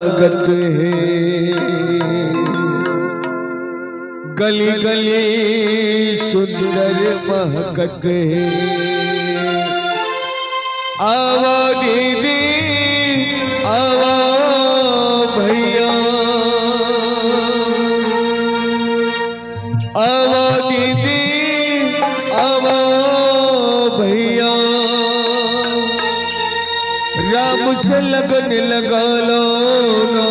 स्वागत है गली गली सुंदर महकत है। आवा दीदी आवा भैया, आवा दीदी आवा भैया, राम से लगन लगा लो ना,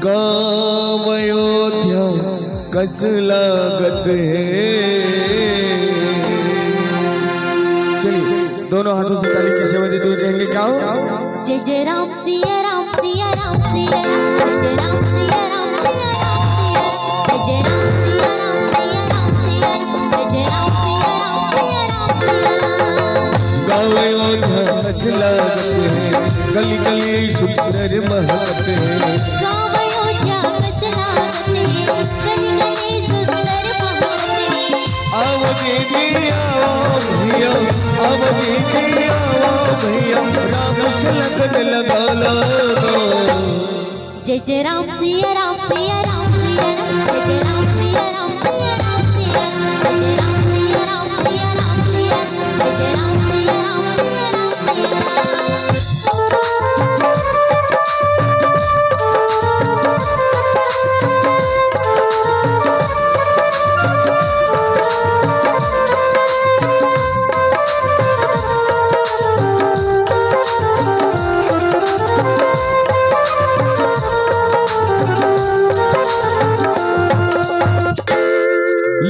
गाँव अयोध्या कस लागत है। चलिए दोनों हाथों से ताली की सेवा देते हुए कहेंगे क्या हो? जय जय राम सिया राम सिया राम सिया राम, जय जय राम सिया राम सिया राम सिया, जय जय राम सिया राम सिया राम सिया, जय जय राम सिया राम सिया राम सिया। गाँव अयोध्या कस लागत है, गली गली सुंदर महकत है। गाँव अयोध्या कस लागत है, गली गली सुंदर महकत है। आओ दीदी आओ भैया, आओ दीदी आओ भैया, राम से लगन लगा लो। जय जय राम सिया राम सिया राम सिया, जय जय राम सिया राम सिया राम सिया, जय जय राम सिया राम सिया राम सिया, जय जय राम सिया राम सिया राम सिया।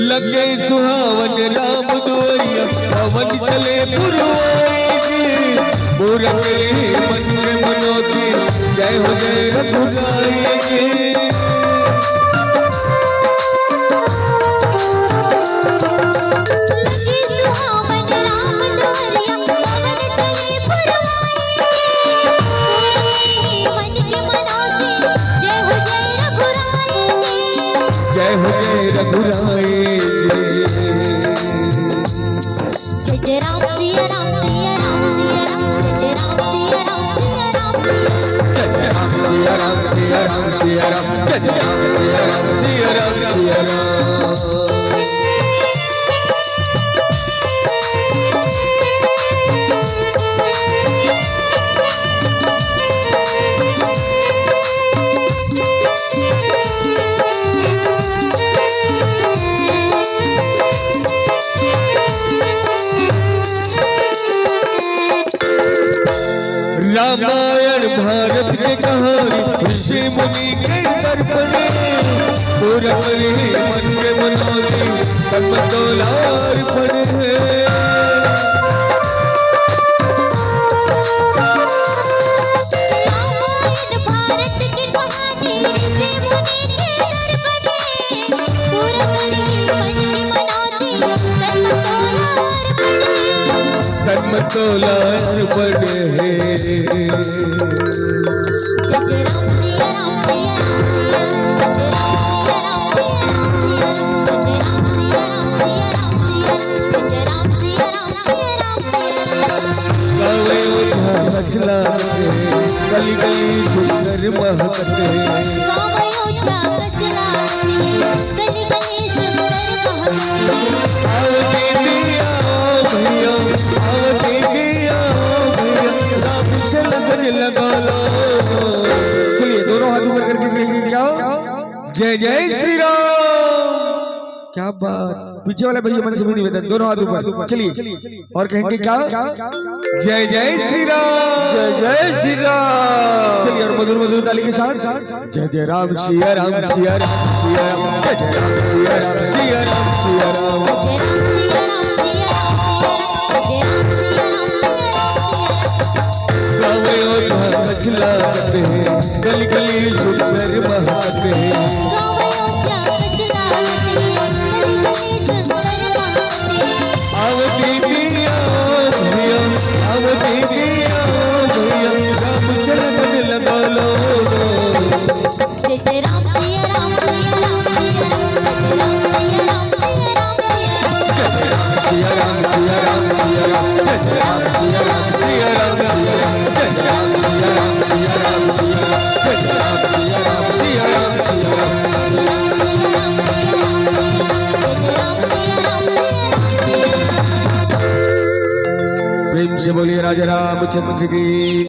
लगे सुहावन राम दुआरिया, पवन चले पुरवाई जी, पूरा करे मन में मनोती, जय हो जय रघुराई जी। लगे सुहावन राम दुआरिया, पवन चले पुरवाई जी, पूरा करे मन के मनोती, जय हो जय रघुराई जी। जय हो जय रघुराई जी। जय जय राम सिया राम सिया राम सिया राम, जय जय राम सिया राम सिया राम सिया, जय राम सिया राम सिया राम सिया राम, जय राम सिया राम सिया राम सिया राम। रामायण भारत के कहानी, ऋषि मुनि के दर्पण, पूरा करे मन के मनोती, कर्म तोलार्पण है। रामायण भारत की कहानी, ऋषि मुनि के दर्पण, पूरा करे मन की मनौती, कर्म तोलार्पण है। कर्म तोलार्पण है। जय जय राम सिया राम सिया राम सिया, जय जय राम सिया राम सिया राम सिया, जय जय राम सिया राम सिया राम सिया, जय जय राम सिया राम सिया राम सिया। गाँव अयोध्या कस लागत है, गली गली सुंदर महकत है। गाँव अयोध्या कस लागत है, गली गली सुंदर महकत है। आओ दीदी आओ भैया, आओ दीदी आओ भैया, राम से लगन लगा लो। चलिए दोनों हाथ ऊपर करके कहेंगे क्या हो? जय जय श्री राम। क्या बात, पीछे वाले भैया मन से भी निवेदन, दोनों हाथ ऊपर। चलिए और कहेंगे क्या? जय जय श्री राम, जय जय श्री राम। चलिए और मधुर मधुर ताली के साथ जय जय राम सिया राम सिया राम सिया राम, जय जय राम सिया राम सिया राम सिया राम। जय राम सिया राम सिया राम सिया राम, जय राम सिया राम सिया राम सिया। गाँव अयोध्या कस लागत है, गली गली सुंदर महकत है। गाँव अयोध्या कस लागत है, गली गली सुंदर महकत है। आओ दीदी आओ भैया, आओ दीदी आओ भैया, राम से लगन लगा लो। जय जय राम सिया राम सिया राम सिया राम, जय जय राम सिया राम सिया राम सिया, जय राम सिया राम सिया राम सिया राम, जय राम सिया राम सिया राम सिया राम, जय राम प्रेम से बोलिए राजा रामचंद्र की।